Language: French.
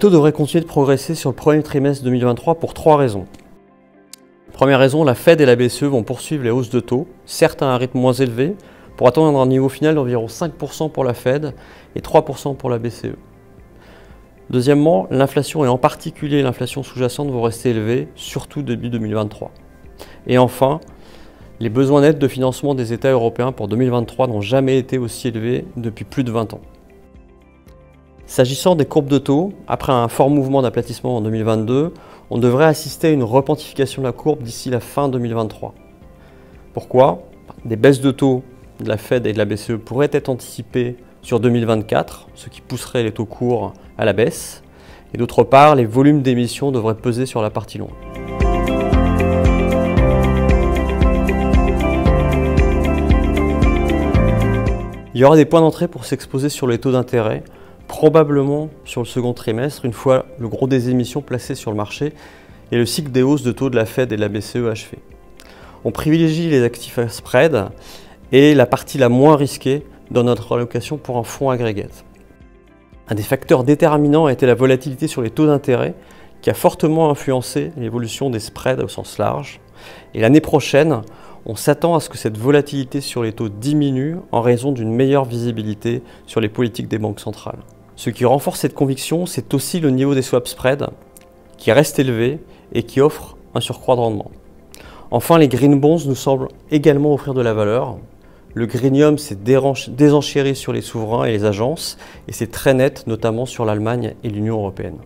taux devraient continuer de progresser sur le premier trimestre 2023 pour 3 raisons. Première raison, la Fed et la BCE vont poursuivre les hausses de taux, certes à un rythme moins élevé, pour atteindre un niveau final d'environ 5% pour la Fed et 3% pour la BCE. Deuxièmement, l'inflation et en particulier l'inflation sous-jacente vont rester élevées, surtout début 2023. Et enfin, les besoins nets de financement des États européens pour 2023 n'ont jamais été aussi élevés depuis plus de 20 ans. S'agissant des courbes de taux, après un fort mouvement d'aplatissement en 2022, on devrait assister à une repentification de la courbe d'ici la fin 2023. Pourquoi? Des baisses de taux de la Fed et de la BCE pourraient être anticipées sur 2024, ce qui pousserait les taux courts à la baisse. Et d'autre part, les volumes d'émissions devraient peser sur la partie longue. Il y aura des points d'entrée pour s'exposer sur les taux d'intérêt, probablement sur le second trimestre, une fois le gros des émissions placées sur le marché et le cycle des hausses de taux de la Fed et de la BCE achevé. On privilégie les actifs à spread et la partie la moins risquée dans notre allocation pour un fonds aggregate. Un des facteurs déterminants a été la volatilité sur les taux d'intérêt qui a fortement influencé l'évolution des spreads au sens large. Et l'année prochaine, on s'attend à ce que cette volatilité sur les taux diminue en raison d'une meilleure visibilité sur les politiques des banques centrales. Ce qui renforce cette conviction, c'est aussi le niveau des swap spreads qui reste élevé et qui offre un surcroît de rendement. Enfin, les green bonds nous semblent également offrir de la valeur. Le greenium s'est désenchéri sur les souverains et les agences et c'est très net, notamment sur l'Allemagne et l'Union européenne.